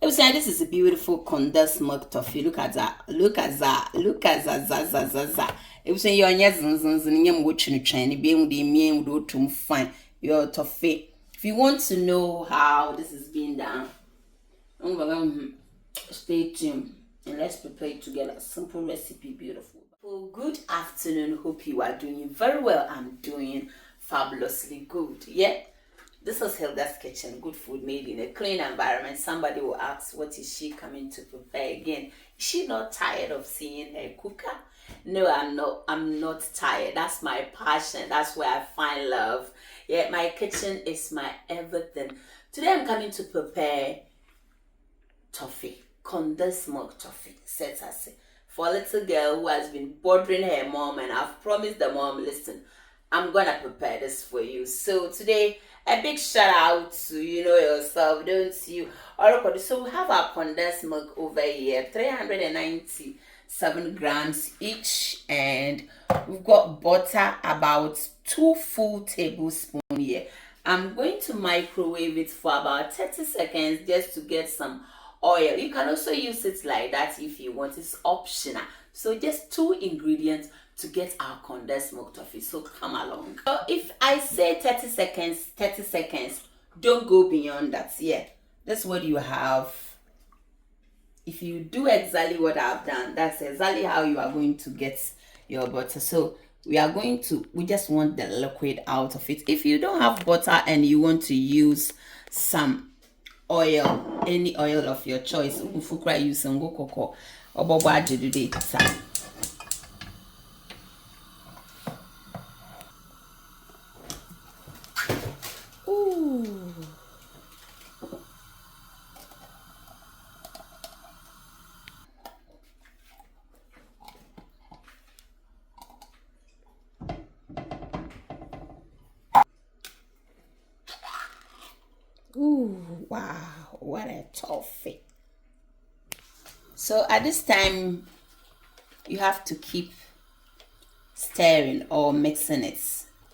I was saying this is a beautiful condensed milk toffee. Look at that. Look at that. Look at that. It was saying your yes and yam watching train, being the mean would to fine your toffee. If you want to know how this is being done, stay tuned and let's prepare it together. Simple recipe, beautiful. Well, good afternoon. Hope you are doing very well. I'm doing fabulously good. Yeah. This is Hilda's Kitchen, good food made in a clean environment. Somebody will ask, what is she coming to prepare again? Is she not tired of seeing her cooker? No, I'm not. I'm not tired. That's my passion. That's where I find love. Yeah, my kitchen is my everything. Today I'm coming to prepare toffee, condensed milk toffee, says I say, for a little girl who has been bothering her mom, and I've promised the mom, listen, I'm gonna prepare this for you. So today, a big shout out to yourself, don't you? Alright, so we have our condensed milk over here, 397 grams each, and we've got butter about 2 full tablespoons here. I'm going to microwave it for about 30 seconds just to get some oil. You can also use it like that if you want. It's optional. So just 2 ingredients to get our condensed milk toffee. So come along. So if I say 30 seconds, don't go beyond that. Yeah, that's what you have. If you do exactly what I've done, that's exactly how you are going to get your butter. So we just want the liquid out of it. If you don't have butter and you want to use some oil, any oil of your choice, use some cocoa or boba today. Ooh, wow, what a toffee. So at this time, you have to keep stirring or mixing it.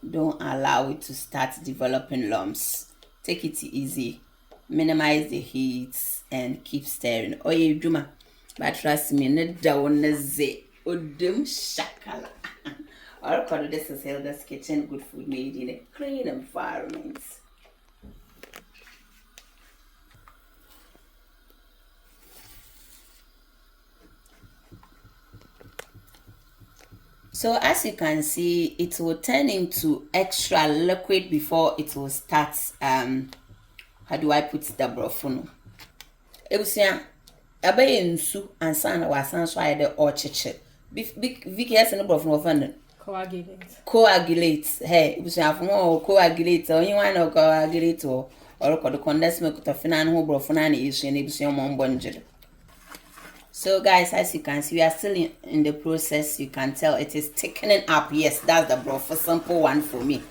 Don't allow it to start developing lumps. Take it easy, minimize the heat, and keep stirring. Oh, yeah, Juma, but trust me, not down the udum shakala. Alright, this is Hilda's Kitchen, good food made in a clean environment. So as you can see, it will turn into extra liquid before it will start. How do I put the broth? Ebusia, abe nsu ansa na wasan so aye de ochiche. Vicky has no broth no fan. Coagulate. Hey, ebusia afun coagulate. Only one no coagulate or the condensed milk to finan ho broth na isu na ebusia mo mbonjere. So guys, as you can see, we are still in the process. You can tell it is thickening up. Yes, that's the broth, a simple one for me.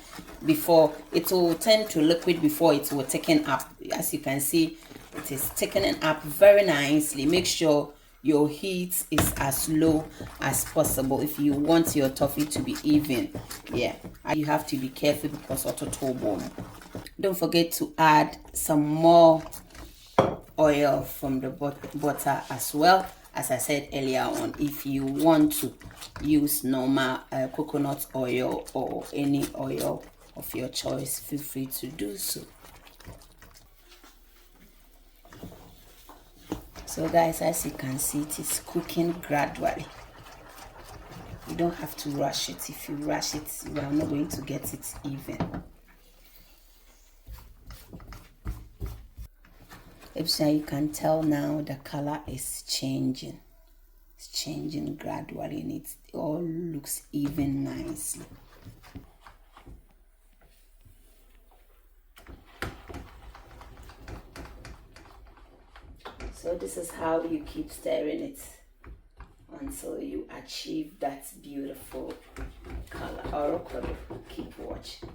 Before it will turn to liquid, before it will thicken up. As you can see, it is thickening up very nicely. Make sure your heat is as low as possible if you want your toffee to be even. Yeah, you have to be careful because of the turbo. Don't forget to add some more oil from the butter as well. As I said earlier on, if you want to use normal coconut oil or any oil of your choice, feel free to do so. So guys, as you can see, it is cooking gradually. You don't have to rush it. If you rush it, you are not going to get it even. You can tell now the color is changing. It's changing gradually and it all looks even nicely. So this is how you keep stirring it until you achieve that beautiful color. Or keep watching.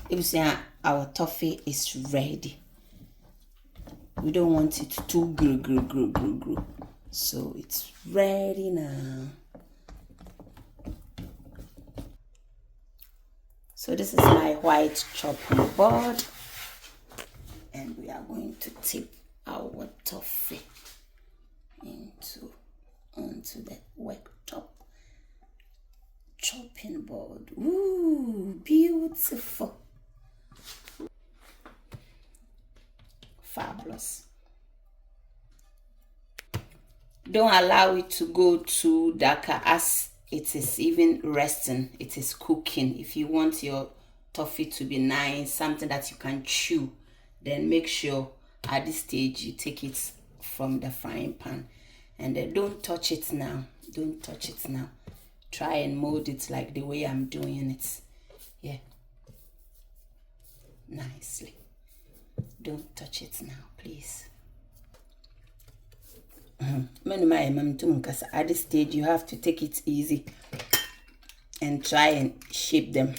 If you see our toffee is ready. We don't want it to grow. So it's ready now. So this is my white chopping board, and we are going to tip our toffee onto the worktop chopping board. Ooh, beautiful. Fabulous. Don't allow it to go too darker as it is even resting. It is cooking. If you want your toffee to be nice, something that you can chew, then make sure at this stage you take it from the frying pan, and then don't touch it now. Don't touch it now. Try and mold it like the way I'm doing it. Yeah, nicely. Don't touch it now, please. At this stage you have to take it easy and try and shape them.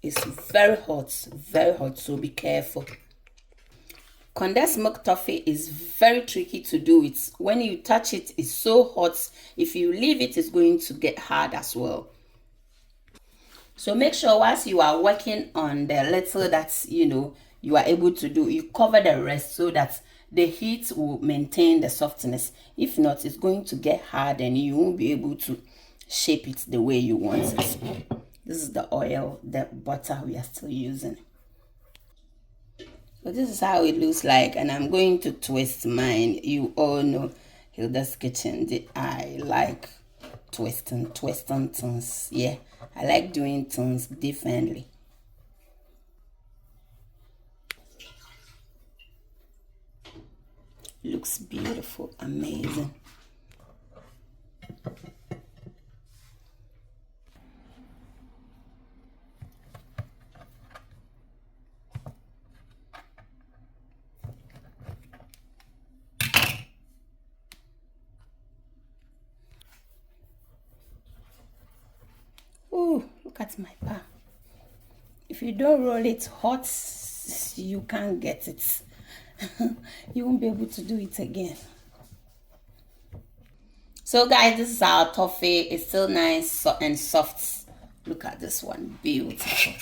It's very hot, so be careful. Condensed milk toffee is very tricky to do it. When you touch it, it's so hot. If you leave it, it's going to get hard as well. So make sure whilst you are working on the little that you are able to do, you cover the rest so that the heat will maintain the softness. If not, it's going to get hard and you won't be able to shape it the way you want it. This is the oil, the butter we are still using. So this is how it looks like, and I'm going to twist mine. You all know Hilda's Kitchen. I like twisting things. Yeah, I like doing things differently. Looks beautiful, amazing. Oh, look at my pan. If you don't roll it hot, you can't get it. You won't be able to do it again. So guys, this is our toffee. It's still nice and soft. Look at this one, beautiful.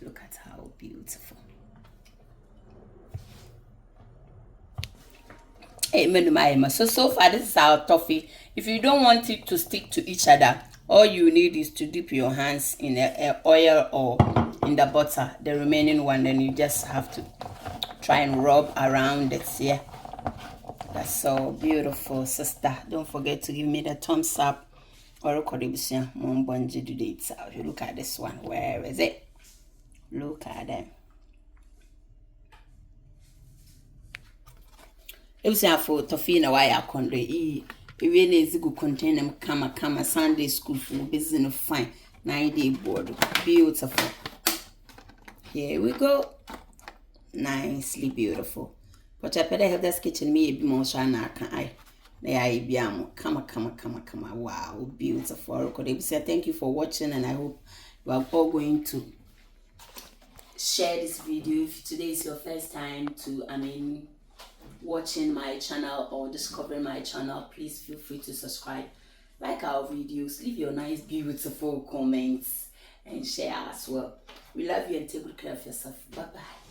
Look at how beautiful. Hey, so far this is our toffee. If you don't want it to stick to each other, all you need is to dip your hands in the oil or in the butter, the remaining one, then you just have to try and rub around it. Yeah, that's so beautiful, sister. Don't forget to give me the thumbs up. Or you look at this one. Where is it? Look at them. It was for toffee na why I can't do even is good contain them kama Sunday school for business fine 9-day board. Beautiful. Here we go. Nicely beautiful. But I better have this kitchen me be more shana can I. Kama. Wow, beautiful. Thank you for watching, and I hope you are all going to share this video. If today is your first time to watching my channel or discovering my channel, please feel free to subscribe, like our videos, leave your nice beautiful comments and share as well. We love you and take good care of yourself. Bye bye.